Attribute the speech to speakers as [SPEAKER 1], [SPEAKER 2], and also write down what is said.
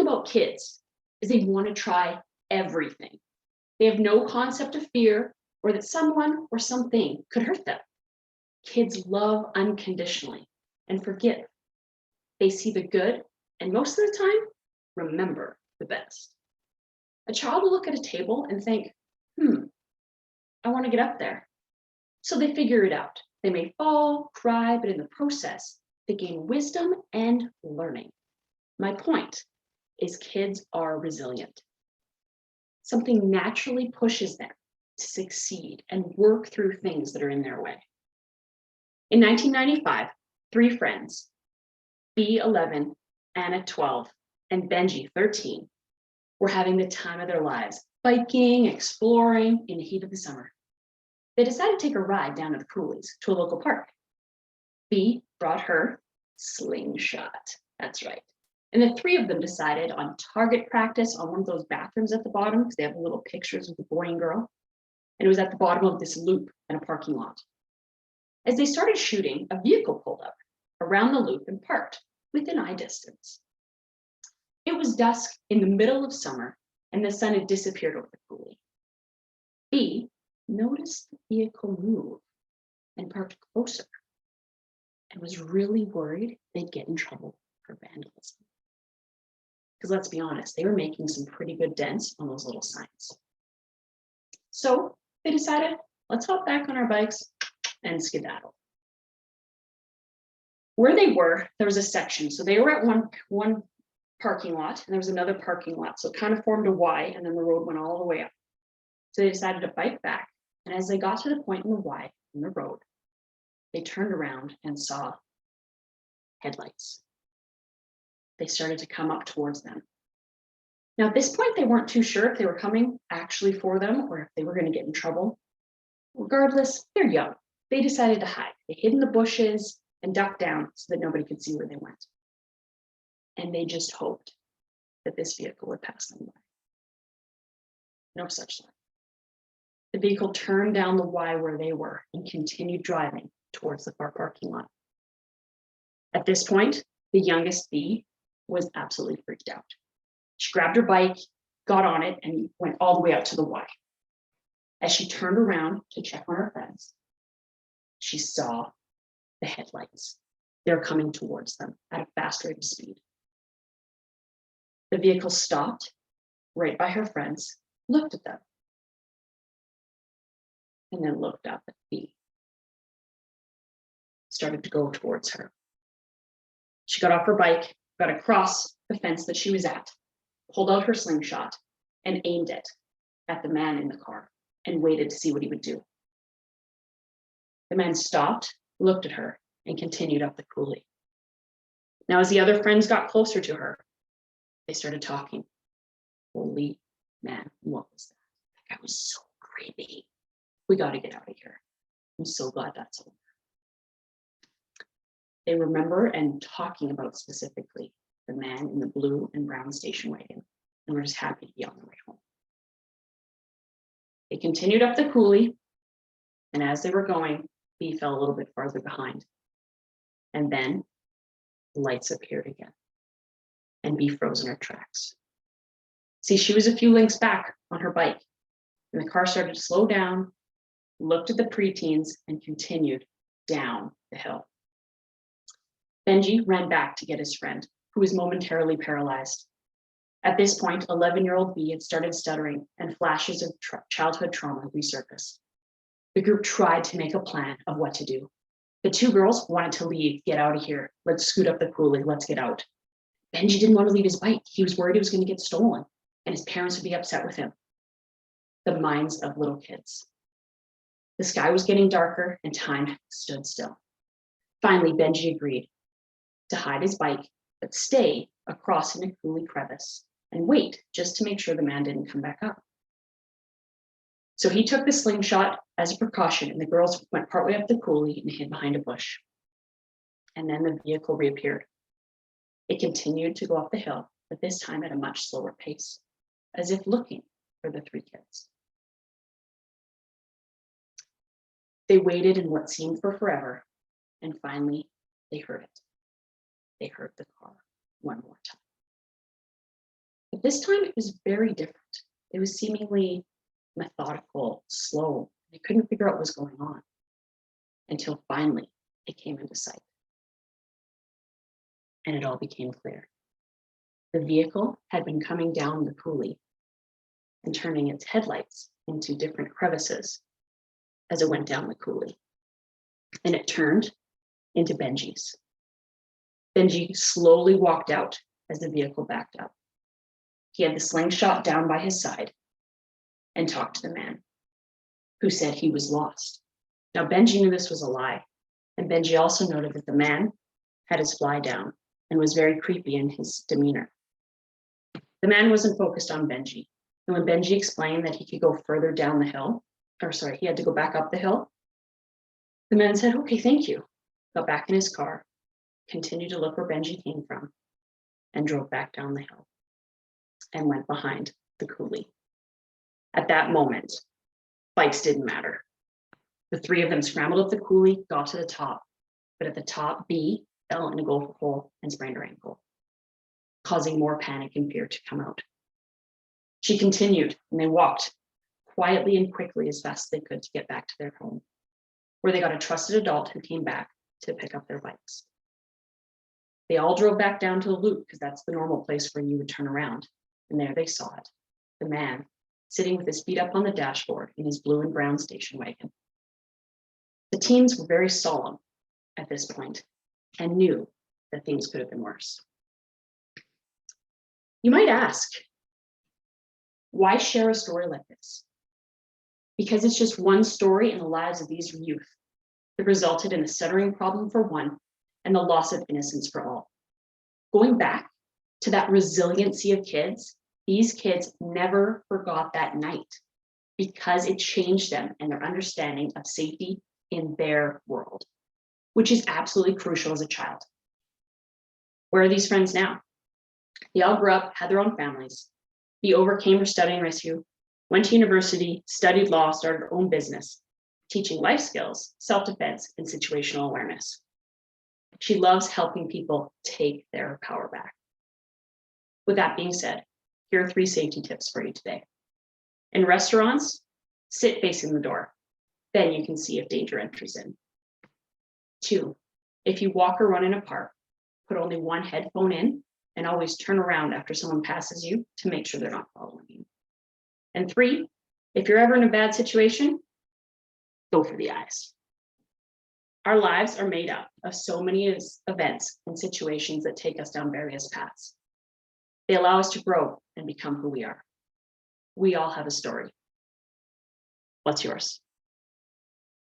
[SPEAKER 1] about kids is they want to try everything. They have no concept of fear or that someone or something could hurt them. Kids love unconditionally and forgive. They see the good and most of the time, remember the best. A child will look at a table and think, I want to get up there. So they figure it out. They may fall, cry, but in the process, they gain wisdom and learning. My point is kids are resilient. Something naturally pushes them to succeed and work through things that are in their way. In 1995, 3 friends, B, 11, Anna, 12, and Benji, 13, were having the time of their lives, biking, exploring in the heat of the summer. They decided to take a ride down to the coulees to a local park. B brought her slingshot. That's right. And the 3 of them decided on target practice on one of those bathrooms at the bottom, because they have little pictures of the boy and girl. And it was at the bottom of this loop in a parking lot. As they started shooting, a vehicle pulled up around the loop and parked within eye distance. It was dusk in the middle of summer, and the sun had disappeared over the coulee. B noticed the vehicle move and parked closer and was really worried they'd get in trouble for vandalism. Because let's be honest, they were making some pretty good dents on those little signs. So they decided, let's hop back on our bikes and skedaddle. Where they were, there was a section. So they were at one parking lot, and there was another parking lot. So it kind of formed a Y, and then the road went all the way up. So they decided to bike back. And as they got to the point in the Y in the road, they turned around and saw headlights. They started to come up towards them. Now, at this point, they weren't too sure if they were coming actually for them or if they were going to get in trouble. Regardless, they're young. They decided to hide. They hid in the bushes and ducked down so that nobody could see where they went. And they just hoped that this vehicle would pass them by. No such luck. The vehicle turned down the Y where they were and continued driving towards the far parking lot. At this point, the youngest B was absolutely freaked out. She grabbed her bike, got on it, and went all the way out to the Y. As she turned around to check on her friends, she saw the headlights. They're coming towards them at a fast rate of speed. The vehicle stopped right by her friends, looked at them, and then looked up at B. Started to go towards her. She got off her bike, got across the fence that she was at, pulled out her slingshot, and aimed it at the man in the car and waited to see what he would do. The man stopped, looked at her, and continued up the coulee. Now, as the other friends got closer to her, they started talking. Holy man, what was that? That guy was so creepy. We got to get out of here. I'm so glad that's over. They remember and talking about specifically the man in the blue and brown station wagon, and were just happy to be on their way home. They continued up the coulee, and as they were going, B fell a little bit farther behind. And then the lights appeared again, and B froze in her tracks. See, she was a few lengths back on her bike, and the car started to slow down, looked at the preteens, and continued down the hill. Benji ran back to get his friend, who was momentarily paralyzed. At this point, 11-year-old B had started stuttering, and flashes of childhood trauma resurfaced. The group tried to make a plan of what to do. The 2 girls wanted to leave, get out of here. Let's scoot up the coulee, let's get out. Benji didn't want to leave his bike. He was worried it was going to get stolen, and his parents would be upset with him. The minds of little kids. The sky was getting darker, and time stood still. Finally, Benji agreed to hide his bike, but stay across in a coulee crevice and wait just to make sure the man didn't come back up. So he took the slingshot as a precaution, and the girls went partway up the coulee and hid behind a bush. And then the vehicle reappeared. It continued to go up the hill, but this time at a much slower pace, as if looking for the 3 kids. They waited in what seemed for forever, and finally they heard it. They heard the car one more time. this time it was very different. It was seemingly methodical, slow. They couldn't figure out what was going on until finally it came into sight. And it all became clear. The vehicle had been coming down the coulee and turning its headlights into different crevices as it went down the coulee. And it turned into Benji's. Benji slowly walked out as the vehicle backed up. He had the slingshot down by his side and talked to the man, who said he was lost. Now, Benji knew this was a lie, and Benji also noted that the man had his fly down and was very creepy in his demeanor. The man wasn't focused on Benji, and when Benji explained that he could go further down the hill, he had to go back up the hill, the man said, okay, thank you, got back in his car, continued to look where Benji came from, and drove back down the hill and went behind the coulee. At that moment, bikes didn't matter. The three of them scrambled up the coulee, got to the top, but at the top, B fell in a gopher hole and sprained her ankle, causing more panic and fear to come out. She continued, and they walked quietly and quickly as fast as they could to get back to their home, where they got a trusted adult who came back to pick up their bikes. They all drove back down to the loop because that's the normal place where you would turn around. And there they saw it, the man sitting with his feet up on the dashboard in his blue and brown station wagon. The teens were very solemn at this point and knew that things could have been worse. You might ask, why share a story like this? Because it's just one story in the lives of these youth that resulted in a stuttering problem for one and the loss of innocence for all. Going back to that resiliency of kids, these kids never forgot that night because it changed them and their understanding of safety in their world, which is absolutely crucial as a child. Where are these friends now? They all grew up, had their own families. He overcame her studying rescue, went to university, studied law, started her own business, teaching life skills, self-defense, and situational awareness. She loves helping people take their power back. With that being said, here are 3 safety tips for you today. In restaurants, sit facing the door. Then you can see if danger enters in. 2, if you walk or run in a park, put only one headphone in and always turn around after someone passes you to make sure they're not following you. And 3, if you're ever in a bad situation, go for the eyes. Our lives are made up of so many events and situations that take us down various paths. They allow us to grow and become who we are. We all have a story. What's yours?